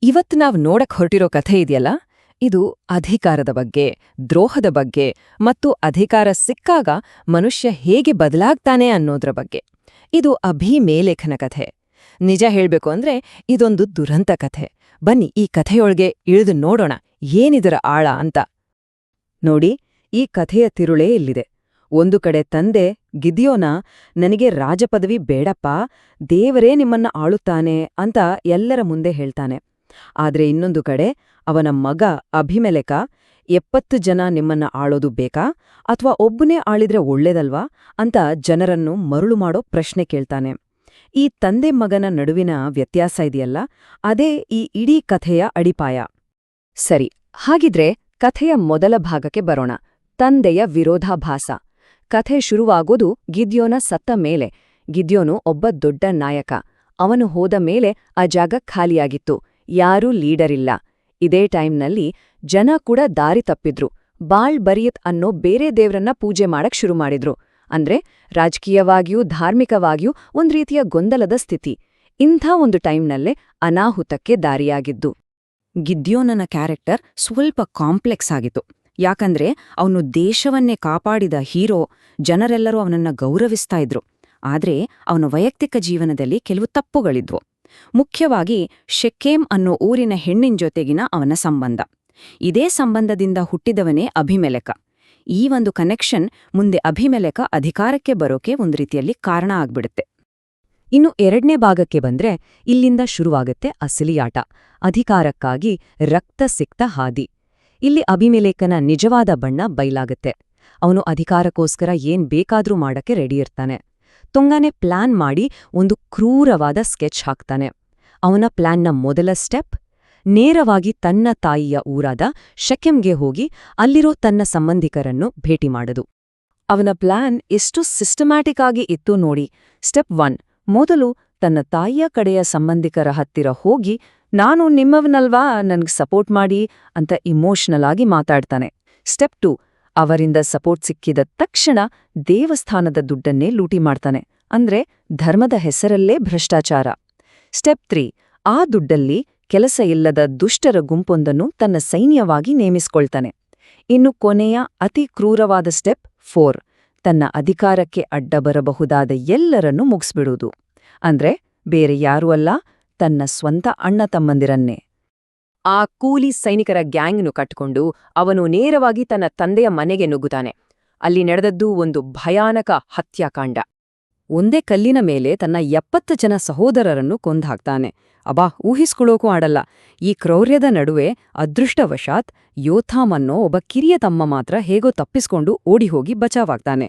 ಇವತ್ತು ನಾವ್ ನೋಡಕ್ ಹೊರಟಿರೋ ಕಥೆ ಇದೆಯಲ್ಲ, ಇದು ಅಧಿಕಾರದ ಬಗ್ಗೆ, ದ್ರೋಹದ ಬಗ್ಗೆ ಮತ್ತು ಅಧಿಕಾರ ಸಿಕ್ಕಾಗ ಮನುಷ್ಯ ಹೇಗೆ ಬದಲಾಗ್ತಾನೆ ಅನ್ನೋದ್ರ ಬಗ್ಗೆ. ಇದು ಅಭಿಮೇಲೇಖನ ಕಥೆ. ನಿಜ ಹೇಳ್ಬೇಕು ಅಂದ್ರೆ ಇದೊಂದು ದುರಂತ ಕಥೆ. ಬನ್ನಿ ಈ ಕಥೆಯೊಳಗೆ ಇಳಿದು ನೋಡೋಣ ಏನಿದರ ಆಳ ಅಂತ. ನೋಡಿ, ಈ ಕಥೆಯ ತಿರುಳೇ ಇಲ್ಲಿದೆ. ಒಂದು ಕಡೆ ತಂದೆ ಗಿದ್ಯೋನ, ನನಗೆ ರಾಜಪದವಿ ಬೇಡಪ್ಪ, ದೇವರೇ ನಿಮ್ಮನ್ನ ಆಳುತ್ತಾನೆ ಅಂತ ಎಲ್ಲರ ಮುಂದೆ ಹೇಳ್ತಾನೆ. ಆದ್ರೆ ಇನ್ನೊಂದು ಕಡೆ ಅವನ ಮಗ ಅಭಿಮೆಲೆಕ, 70 ಜನ ನಿಮ್ಮನ್ನ ಆಳೋದು ಬೇಕಾ ಅಥವಾ ಒಬ್ಬನೇ ಆಳಿದ್ರೆ ಒಳ್ಳೇದಲ್ವಾ ಅಂತ ಜನರನ್ನು ಮರುಳು ಮಾಡೋ ಪ್ರಶ್ನೆ ಕೇಳ್ತಾನೆ. ಈ ತಂದೆ ಮಗನ ನಡುವಿನ ವ್ಯತ್ಯಾಸ ಇದೆಯಲ್ಲ, ಅದೇ ಈ ಇಡೀ ಕಥೆಯ ಅಡಿಪಾಯ. ಸರಿ, ಹಾಗಿದ್ರೆ ಕಥೆಯ ಮೊದಲ ಭಾಗಕ್ಕೆ ಬರೋಣ. ತಂದೆಯ ವಿರೋಧಾಭಾಸ. ಕಥೆ ಶುರುವಾಗೋದು ಗಿದ್ಯೋನ ಸತ್ತ ಮೇಲೆ. ಗಿದ್ಯೋನು ಒಬ್ಬ ದೊಡ್ಡ ನಾಯಕ. ಅವನು ಹೋದ ಮೇಲೆ ಆ ಜಾಗ ಖಾಲಿಯಾಗಿತ್ತು, ಯಾರೂ ಲೀಡರಿಲ್ಲ. ಇದೇ ಟೈಮ್ನಲ್ಲಿ ಜನ ಕೂಡ ದಾರಿ ತಪ್ಪಿದ್ರು. ಬಾಳ್ ಬರಿಯತ್ ಅನ್ನೋ ಬೇರೆ ದೇವ್ರನ್ನ ಪೂಜೆ ಮಾಡಕ್ ಶುರು ಮಾಡಿದ್ರು. ಅಂದ್ರೆ ರಾಜಕೀಯವಾಗಿಯೂ ಧಾರ್ಮಿಕವಾಗಿಯೂ ಒಂದ್ ರೀತಿಯ ಗೊಂದಲದ ಸ್ಥಿತಿ. ಇಂಥ ಒಂದು ಟೈಮ್ನಲ್ಲೇ ಅನಾಹುತಕ್ಕೆ ದಾರಿಯಾಗಿದ್ದು. ಗಿದ್ಯೋನನ ಕ್ಯಾರೆಕ್ಟರ್ ಸ್ವಲ್ಪ ಕಾಂಪ್ಲೆಕ್ಸ್ ಆಗಿತ್ತು. ಯಾಕಂದ್ರೆ ಅವನು ದೇಶವನ್ನೇ ಕಾಪಾಡಿದ ಹೀರೋ, ಜನರೆಲ್ಲರೂ ಅವನನ್ನ ಗೌರವಿಸ್ತಾ ಇದ್ರು. ಆದ್ರೆ ಅವನ ವೈಯಕ್ತಿಕ ಜೀವನದಲ್ಲಿ ಕೆಲವು ತಪ್ಪುಗಳಿದ್ವು. ಮುಖ್ಯವಾಗಿ ಶೆಕೇಮ್ ಅನ್ನೋ ಊರಿನ ಹೆಣ್ಣಿನ ಜೊತೆಗಿನ ಅವನ ಸಂಬಂಧ. ಇದೇ ಸಂಬಂಧದಿಂದ ಹುಟ್ಟಿದವನೇ ಅಭಿಮೆಲೆಕ. ಈ ಒಂದು ಕನೆಕ್ಷನ್ ಮುಂದೆ ಅಭಿಮೆಲೆಕ ಅಧಿಕಾರಕ್ಕೆ ಬರೋಕೆ ಒಂದು ರೀತಿಯಲ್ಲಿ ಕಾರಣ ಆಗ್ಬಿಡುತ್ತೆ. ಇನ್ನು ಎರಡನೇ ಭಾಗಕ್ಕೆ ಬಂದ್ರೆ ಇಲ್ಲಿಂದ ಶುರುವಾಗುತ್ತೆ ಅಸಲಿಯಾಟ. ಅಧಿಕಾರಕ್ಕಾಗಿ ರಕ್ತ ಸಿಕ್ತ ಹಾದಿ. ಇಲ್ಲಿ ಅಭಿಮೆಲೆಕನ ನಿಜವಾದ ಬಣ್ಣ ಬಯಲಾಗುತ್ತೆ. ಅವನು ಅಧಿಕಾರಕ್ಕೋಸ್ಕರ ಏನ್ ಬೇಕಾದ್ರೂ ಮಾಡಕ್ಕೆ ರೆಡಿ ಇರ್ತಾನೆ. ತುಂಗಾನೆ ಪ್ಲಾನ್ ಮಾಡಿ ಒಂದು ಕ್ರೂರವಾದ ಸ್ಕೆಚ್ ಹಾಕ್ತಾನೆ. ಅವನ ಪ್ಲಾನ್ನ ಮೊದಲ ಸ್ಟೆಪ್, ನೇರವಾಗಿ ತನ್ನ ತಾಯಿಯ ಊರಾದ ಶೆಕೆಮ್ಗೆ ಹೋಗಿ ಅಲ್ಲಿರೋ ತನ್ನ ಸಂಬಂಧಿಕರನ್ನು ಭೇಟಿ ಮಾಡೋದು. ಅವನ ಪ್ಲಾನ್ ಎಷ್ಟು ಸಿಸ್ಟಮ್ಯಾಟಿಕ್ ಆಗಿ ಇತ್ತು ನೋಡಿ. ಸ್ಟೆಪ್ 1, ಮೊದಲು ತನ್ನ ತಾಯಿಯ ಕಡೆಯ ಸಂಬಂಧಿಕರ ಹತ್ತಿರ ಹೋಗಿ, ನಾನು ನಿಮ್ಮವನಲ್ವಾ, ನನ್ಗ್ ಸಪೋರ್ಟ್ ಮಾಡಿ ಅಂತ ಇಮೋಷನಲ್ ಆಗಿ ಮಾತಾಡ್ತಾನೆ. ಸ್ಟೆಪ್ 2, ಅವರಿಂದ ಸಪೋರ್ಟ್ ಸಿಕ್ಕಿದ ತಕ್ಷಣ ದೇವಸ್ಥಾನದ ದುಡ್ಡನ್ನೇ ಲೂಟಿ ಮಾಡ್ತಾನೆ. ಅಂದ್ರೆ ಧರ್ಮದ ಹೆಸರಲ್ಲೇ ಭ್ರಷ್ಟಾಚಾರ. ಸ್ಟೆಪ್ 3, ಆ ದುಡ್ಡಲ್ಲಿ ಕೆಲಸ ಇಲ್ಲದ ದುಷ್ಟರ ಗುಂಪೊಂದನ್ನು ತನ್ನ ಸೈನ್ಯವಾಗಿ ನೇಮಿಸ್ಕೊಳ್ತಾನೆ. ಇನ್ನು ಕೊನೆಯ ಅತಿ ಕ್ರೂರವಾದ ಸ್ಟೆಪ್ 4, ತನ್ನ ಅಧಿಕಾರಕ್ಕೆ ಅಡ್ಡ ಬರಬಹುದಾದ ಎಲ್ಲರನ್ನೂ ಮುಗಿಸ್ಬಿಡುವುದು. ಅಂದ್ರೆ ಬೇರೆ ಯಾರೂ ಅಲ್ಲ, ತನ್ನ ಸ್ವಂತ ಅಣ್ಣ ತಮ್ಮಂದಿರನ್ನೇ. ಆ ಕೂಲಿ ಸೈನಿಕರ ಗ್ಯಾಂಗ್ನು ಕಟ್ಕೊಂಡು ಅವನು ನೇರವಾಗಿ ತನ್ನ ತಂದೆಯ ಮನೆಗೆ ನುಗ್ಗುತ್ತಾನೆ. ಅಲ್ಲಿ ನಡೆದದ್ದು ಒಂದು ಭಯಾನಕ ಹತ್ಯಾಕಾಂಡ. ಒಂದೇ ಕಲ್ಲಿನ ಮೇಲೆ ತನ್ನ 70 ಜನ ಸಹೋದರರನ್ನು ಕೊಂದ್ಹಾಕ್ತಾನೆ. ಅಬಾ, ಊಹಿಸ್ಕೊಳ್ಳೋಕೂ ಆಡಲ್ಲ. ಈ ಕ್ರೌರ್ಯದ ನಡುವೆ ಅದೃಷ್ಟವಶಾತ್ ಯೋಥಾಮ್ ಅನ್ನೋ ಒಬ್ಬ ಕಿರಿಯ ತಮ್ಮ ಮಾತ್ರ ಹೇಗೋ ತಪ್ಪಿಸ್ಕೊಂಡು ಓಡಿಹೋಗಿ ಬಚಾವಾಗ್ತಾನೆ.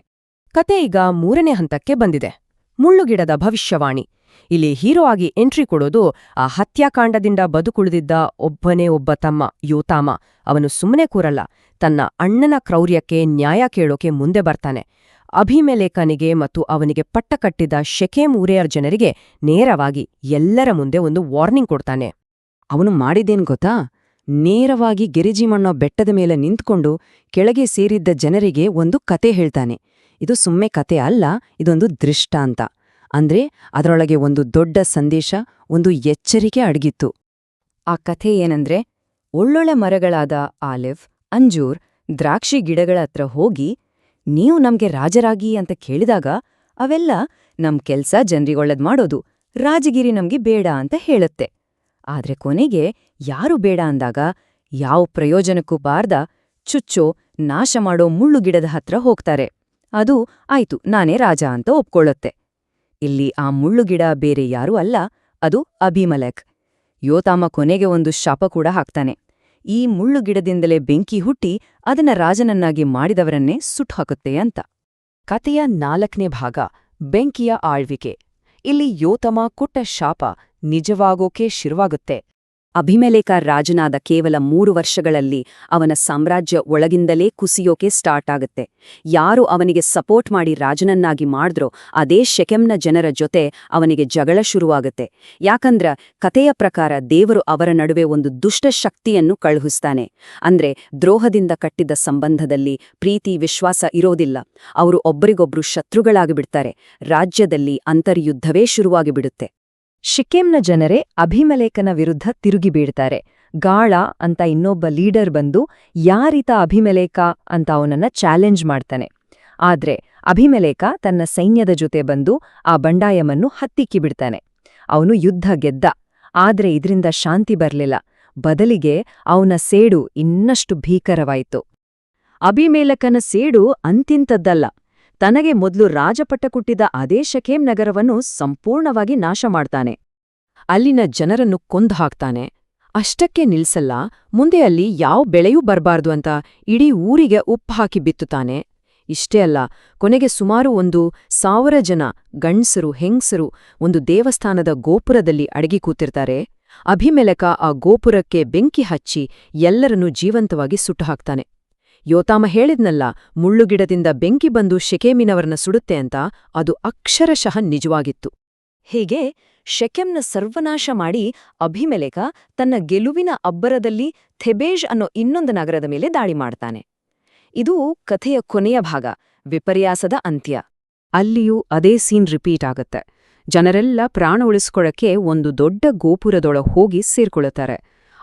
ಕತೆ ಈಗ 3ನೇ ಹಂತಕ್ಕೆ ಬಂದಿದೆ. ಮುಳ್ಳುಗಿಡದ ಭವಿಷ್ಯವಾಣಿ. ಇಲ್ಲಿ ಹೀರೋ ಆಗಿ ಎಂಟ್ರಿ ಕೊಡೋದು ಆ ಹತ್ಯಾಕಾಂಡದಿಂದ ಬದುಕುಳಿದಿದ್ದ ಒಬ್ಬನೇ ಒಬ್ಬ ತಮ್ಮ ಯೋತಾಮ. ಅವನು ಸುಮ್ಮನೆ ಕೂರಲ್ಲ, ತನ್ನ ಅಣ್ಣನ ಕ್ರೌರ್ಯಕ್ಕೆ ನ್ಯಾಯ ಕೇಳೋಕೆ ಮುಂದೆ ಬರ್ತಾನೆ. ಅಭಿಮೆಲೆಕನಿಗೆ ಮತ್ತು ಅವನಿಗೆ ಪಟ್ಟಕಟ್ಟಿದ ಶೆಕೇಮ್ ಊರಿನ ಜನರಿಗೆ ನೇರವಾಗಿ ಎಲ್ಲರ ಮುಂದೆ ಒಂದು ವಾರ್ನಿಂಗ್ ಕೊಡ್ತಾನೆ. ಅವನು ಮಾಡಿದೇನ್ ಗೊತ್ತಾ? ನೇರವಾಗಿ ಗೆರಿಜಿಮಣ್ಣೋ ಬೆಟ್ಟದ ಮೇಲೆ ನಿಂತ್ಕೊಂಡು ಕೆಳಗೆ ಸೇರಿದ್ದ ಜನರಿಗೆ ಒಂದು ಕತೆ ಹೇಳ್ತಾನೆ. ಇದು ಸುಮ್ಮನೆ ಕತೆ ಅಲ್ಲ, ಇದೊಂದು ದೃಷ್ಟಾಂತ. ಅಂದ್ರೆ ಅದರೊಳಗೆ ಒಂದು ದೊಡ್ಡ ಸಂದೇಶ, ಒಂದು ಎಚ್ಚರಿಕೆ ಅಡಗಿತ್ತು. ಆ ಕಥೆ ಏನಂದ್ರೆ, ಒಳ್ಳೊಳ್ಳೆ ಮರಗಳಾದ ಆಲಿವ್, ಅಂಜೂರ್, ದ್ರಾಕ್ಷಿ ಗಿಡಗಳ ಹತ್ರ ಹೋಗಿ, ನೀವು ನಮ್ಗೆ ರಾಜರಾಗಿ ಅಂತ ಕೇಳಿದಾಗ ಅವೆಲ್ಲ ನಮ್ ಕೆಲ್ಸ ಜನರಿಗೊಳ್ಳದ್ ಮಾಡೋದು, ರಾಜಗಿರಿ ನಮ್ಗೆ ಬೇಡ ಅಂತ ಹೇಳುತ್ತೆ. ಆದ್ರೆ ಕೊನೆಗೆ ಯಾರು ಬೇಡ ಅಂದಾಗ ಯಾವ ಪ್ರಯೋಜನಕ್ಕೂ ಬಾರ್ದ ಚುಚ್ಚೋ ನಾಶ ಮಾಡೋ ಮುಳ್ಳುಗಿಡದ ಹತ್ರ ಹೋಗ್ತಾರೆ. ಅದು ಆಯ್ತು, ನಾನೇ ರಾಜ ಅಂತ ಒಪ್ಕೊಳ್ಳುತ್ತೆ. ಇಲ್ಲಿ ಆ ಮುಳ್ಳುಗಿಡ ಬೇರೆ ಯಾರೂ ಅಲ್ಲ, ಅದು ಅಭಿಮೆಲೆಕ್. ಯೋತಾಮ ಕೊನೆಗೆ ಒಂದು ಶಾಪ ಕೂಡ ಹಾಕ್ತಾನೆ. ಈ ಮುಳ್ಳುಗಿಡದಿಂದಲೇ ಬೆಂಕಿ ಹುಟ್ಟಿ ಅದನ್ನ ರಾಜನನ್ನಾಗಿ ಮಾಡಿದವರನ್ನೇ ಸುಟ್ಹಾಕುತ್ತೆ ಅಂತ. ಕತೆಯ 4ನೇ ಭಾಗ, ಬೆಂಕಿಯ ಆಳ್ವಿಕೆ. ಇಲ್ಲಿ ಯೋತಮ ಕೊಟ್ಟ ಶಾಪ ನಿಜವಾಗೋಕೆ ಶುರುವಾಗುತ್ತೆ. ಅಭಿಮೆಲೆಕ ರಾಜನಾದ ಕೇವಲ 3 ವರ್ಷಗಳಲ್ಲಿ ಅವನ ಸಾಮ್ರಾಜ್ಯ ಒಳಗಿಂದಲೇ ಕುಸಿಯೋಕೆ ಸ್ಟಾರ್ಟ್ ಆಗುತ್ತೆ. ಯಾರು ಅವನಿಗೆ ಸಪೋರ್ಟ್ ಮಾಡಿ ರಾಜನನ್ನಾಗಿ ಮಾಡಿದ್ರೋ ಅದೇ ಶೆಕೆಮ್ನ ಜನರ ಜೊತೆ ಅವನಿಗೆ ಜಗಳ ಶುರುವಾಗುತ್ತೆ. ಯಾಕಂದ್ರ ಕತೆಯ ಪ್ರಕಾರ ದೇವರು ಅವರ ನಡುವೆ ಒಂದು ದುಷ್ಟ ಶಕ್ತಿಯನ್ನು ಕಳುಹಿಸ್ತಾನೆ. ಅಂದ್ರೆ ದ್ರೋಹದಿಂದ ಕಟ್ಟಿದ ಸಂಬಂಧದಲ್ಲಿ ಪ್ರೀತಿ ವಿಶ್ವಾಸ ಇರೋದಿಲ್ಲ. ಅವರು ಒಬ್ಬರಿಗೊಬ್ರು ಶತ್ರುಗಳಾಗಿಬಿಡ್ತಾರೆ. ರಾಜ್ಯದಲ್ಲಿ ಅಂತರ್ಯುದ್ಧವೇ ಶುರುವಾಗಿಬಿಡುತ್ತೆ. ಶಿಕೆಂನ ಜನರೇ ಅಭಿಮಲೇಕನ ವಿರುದ್ಧ ತಿರುಗಿಬೀಳ್ತಾರೆ. ಗಾಳ ಅಂತ ಇನ್ನೊಬ್ಬ ಲೀಡರ್ ಬಂದು ಯಾರೀತ ಅಭಿಮಲೇಕ ಅಂತ ಅವನನ್ನ ಚಾಲೆಂಜ್ ಮಾಡ್ತಾನೆ. ಆದ್ರೆ ಅಭಿಮಲೇಕ ತನ್ನ ಸೈನ್ಯದ ಜೊತೆ ಬಂದು ಆ ಬಂಡಾಯವನ್ನು ಹತ್ತಿಕ್ಕಿಬಿಡ್ತಾನೆ. ಅವನು ಯುದ್ಧ ಗೆದ್ದ. ಆದ್ರೆ ಇದರಿಂದ ಶಾಂತಿ ಬರ್ಲಿಲ್ಲ. ಬದಲಿಗೆ ಅವನ ಸೇಡು ಇನ್ನಷ್ಟು ಭೀಕರವಾಯಿತು. ಅಭಿಮೇಲಕನ ಸೇಡು ಅಂತಿಂತದ್ದಲ್ಲ. ತನಗೆ ಮೊದಲು ರಾಜಪಟ್ಟ ಕುಟ್ಟಿದ ಅದೇ ಶೆಕೆಂ ನಗರವನ್ನು ಸಂಪೂರ್ಣವಾಗಿ ನಾಶ ಮಾಡ್ತಾನೆ. ಅಲ್ಲಿನ ಜನರನ್ನು ಕೊಂದು ಹಾಕ್ತಾನೆ. ಅಷ್ಟಕ್ಕೆ ನಿಲ್ಸಲ್ಲ, ಮುಂದೆ ಅಲ್ಲಿ ಯಾವ ಬೆಳೆಯೂ ಬರ್ಬಾರ್ದು ಅಂತ ಇಡೀ ಊರಿಗೆ ಉಪ್ಪು ಹಾಕಿ ಬಿತ್ತುತ್ತಾನೆ. ಇಷ್ಟೇ ಅಲ್ಲ, ಕೊನೆಗೆ ಸುಮಾರು 1,000 ಜನ ಗಂಡ್ಸರು ಹೆಂಗ್ಸರು ಒಂದು ದೇವಸ್ಥಾನದ ಗೋಪುರದಲ್ಲಿ ಅಡಗಿ ಕೂತಿರ್ತಾರೆ. ಅಭಿಮೆಲೆಕ ಆ ಗೋಪುರಕ್ಕೆ ಬೆಂಕಿ ಹಚ್ಚಿ ಎಲ್ಲರನ್ನೂ ಜೀವಂತವಾಗಿ ಸುಟ್ಟು ಹಾಕ್ತಾನೆ. ಯೋತಾಮ ಹೇಳಿದ್ನಲ್ಲ, ಮುಳ್ಳುಗಿಡದಿಂದ ಬೆಂಕಿ ಬಂದು ಶೆಕೆಮಿನವರನ್ನ ಸುಡುತ್ತೆ ಅಂತ, ಅದು ಅಕ್ಷರಶಃ ನಿಜವಾಗಿತ್ತು. ಹೀಗೆ ಶೆಕೆಂನ ಸರ್ವನಾಶ ಮಾಡಿ ಅಭಿಮೆಲೆಕ ತನ್ನ ಗೆಲುವಿನ ಅಬ್ಬರದಲ್ಲಿ ಥೆಬೇಜ್ ಅನ್ನೋ ಇನ್ನೊಂದು ನಗರದ ಮೇಲೆ ದಾಳಿ ಮಾಡ್ತಾನೆ. ಇದು ಕಥೆಯ ಕೊನೆಯ ಭಾಗ, ವಿಪರ್ಯಾಸದ ಅಂತ್ಯ. ಅಲ್ಲಿಯೂ ಅದೇ ಸೀನ್ ರಿಪೀಟ್ ಆಗತ್ತೆ. ಜನರೆಲ್ಲ ಪ್ರಾಣ ಉಳಿಸ್ಕೊಳ್ಳಕ್ಕೆ ಒಂದು ದೊಡ್ಡ ಗೋಪುರದೊಳಗೆ ಹೋಗಿ ಸೇರ್ಕೊಳ್ಳುತ್ತಾರೆ.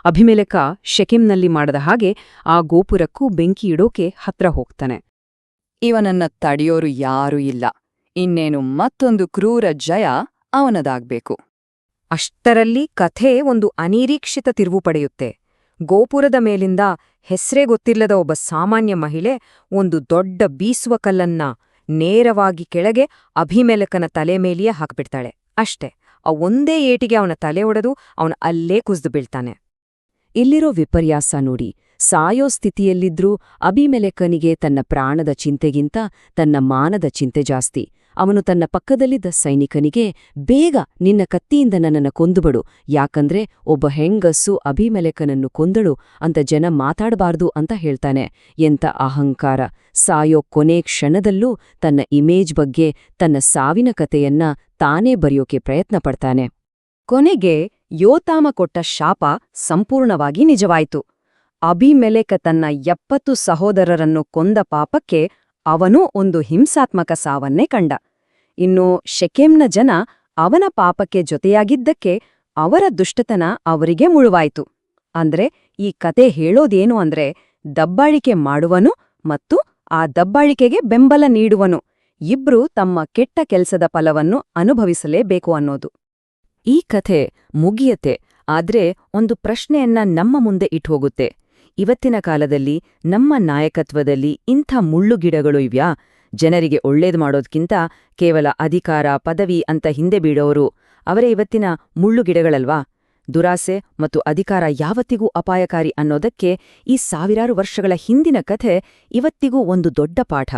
ಅಭಿಮೆಲೆಕ ಶೆಕೆಂನಲ್ಲಿ ಮಾಡದ ಹಾಗೆ ಆ ಗೋಪುರಕ್ಕೂ ಬೆಂಕಿ ಇಡೋಕೆ ಹತ್ರ ಹೋಗ್ತಾನೆ. ಇವನನ್ನ ತಡೆಯೋರು ಯಾರೂ ಇಲ್ಲ. ಇನ್ನೇನು ಮತ್ತೊಂದು ಕ್ರೂರ ಜಯ ಅವನದಾಗ್ಬೇಕು. ಅಷ್ಟರಲ್ಲಿ ಕಥೆ ಒಂದು ಅನಿರೀಕ್ಷಿತ ತಿರುವು ಪಡೆಯುತ್ತೆ. ಗೋಪುರದ ಮೇಲಿಂದ ಹೆಸ್ರೇ ಗೊತ್ತಿಲ್ಲದ ಒಬ್ಬ ಸಾಮಾನ್ಯ ಮಹಿಳೆ ಒಂದು ದೊಡ್ಡ ಬೀಸುವ ಕಲ್ಲನ್ನ ನೇರವಾಗಿ ಕೆಳಗೆ ಅಭಿಮೆಲೆಕನ ತಲೆ ಮೇಲೆಯೇ ಹಾಕ್ಬಿಡ್ತಾಳೆ. ಅಷ್ಟೇ, ಆ ಒಂದೇ ಏಟಿಗೆ ಅವನ ತಲೆ ಒಡೆದು ಅವನು ಅಲ್ಲೇ ಕುಸ್ದು ಬೀಳ್ತಾನೆ. ಇಲ್ಲಿರೋ ವಿಪರ್ಯಾಸ ನೋಡಿ. ಸಾಯೋ ಸ್ಥಿತಿಯಲ್ಲಿದ್ರೂ ಅಭಿಮೆಲೆಕನಿಗೆ ತನ್ನ ಪ್ರಾಣದ ಚಿಂತೆಗಿಂತ ತನ್ನ ಮಾನದ ಚಿಂತೆ ಜಾಸ್ತಿ. ಅವನು ತನ್ನ ಪಕ್ಕದಲ್ಲಿದ್ದ ಸೈನಿಕನಿಗೆ, ಬೇಗ ನಿನ್ನ ಕತ್ತಿಯಿಂದ ನನ್ನನ್ನು ಕೊಂದುಬಿಡು, ಯಾಕಂದ್ರೆ ಒಬ್ಬ ಹೆಂಗಸ್ಸು ಅಭಿಮೆಲೆಕನನ್ನು ಕೊಂದಳು ಅಂತ ಜನ ಮಾತಾಡಬಾರ್ದು ಅಂತ ಹೇಳ್ತಾನೆ. ಎಂಥ ಅಹಂಕಾರ! ಸಾಯೋ ಕೊನೆ ಕ್ಷಣದಲ್ಲೂ ತನ್ನ ಇಮೇಜ್ ಬಗ್ಗೆ, ತನ್ನ ಸಾವಿನ ಕತೆಯನ್ನ ತಾನೇ ಬರೆಯೋಕೆ ಪ್ರಯತ್ನ ಪಡ್ತಾನೆ. ಕೊನೆಗೆ ಯೋತಾಮ ಕೊಟ್ಟ ಶಾಪ ಸಂಪೂರ್ಣವಾಗಿ ನಿಜವಾಯಿತು. ಅಭಿಮೆಲೆಕ ತನ್ನ 70 ಸಹೋದರರನ್ನು ಕೊಂದ ಪಾಪಕ್ಕೆ ಅವನೂ ಒಂದು ಹಿಂಸಾತ್ಮಕ ಸಾವನ್ನೇ ಕಂಡ. ಇನ್ನು ಶೆಕೆಂನ ಜನ ಅವನ ಪಾಪಕ್ಕೆ ಜೊತೆಯಾಗಿದ್ದಕ್ಕೆ ಅವರ ದುಷ್ಟತನ ಅವರಿಗೆ ಮುಳುವಾಯಿತು. ಅಂದ್ರೆ ಈ ಕತೆ ಹೇಳೋದೇನು ಅಂದ್ರೆ, ದಬ್ಬಾಳಿಕೆ ಮಾಡುವನು ಮತ್ತು ಆ ದಬ್ಬಾಳಿಕೆಗೆ ಬೆಂಬಲ ನೀಡುವನು ಇಬ್ರೂ ತಮ್ಮ ಕೆಟ್ಟ ಕೆಲ್ಸದ ಫಲವನ್ನು ಅನುಭವಿಸಲೇಬೇಕು ಅನ್ನೋದು. ಈ ಕಥೆ ಮುಗಿಯತ್ತೆ, ಆದ್ರೆ ಒಂದು ಪ್ರಶ್ನೆಯನ್ನ ನಮ್ಮ ಮುಂದೆ ಇಟ್ಹೋಗುತ್ತೆ. ಇವತ್ತಿನ ಕಾಲದಲ್ಲಿ ನಮ್ಮ ನಾಯಕತ್ವದಲ್ಲಿ ಇಂಥ ಮುಳ್ಳುಗಿಡಗಳು ಇವ್ಯಾ? ಜನರಿಗೆ ಒಳ್ಳೇದು ಮಾಡೋದ್ಕಿಂತ ಕೇವಲ ಅಧಿಕಾರ ಪದವಿ ಅಂತ ಹಿಂದೆ ಬೀಳೋರು ಅವರೇ ಇವತ್ತಿನ ಮುಳ್ಳುಗಿಡಗಳಲ್ವಾ? ದುರಾಸೆ ಮತ್ತು ಅಧಿಕಾರ ಯಾವತ್ತಿಗೂ ಅಪಾಯಕಾರಿ ಅನ್ನೋದಕ್ಕೆ ಈ ಸಾವಿರಾರು ವರ್ಷಗಳ ಹಿಂದಿನ ಕಥೆ ಇವತ್ತಿಗೂ ಒಂದು ದೊಡ್ಡ ಪಾಠ.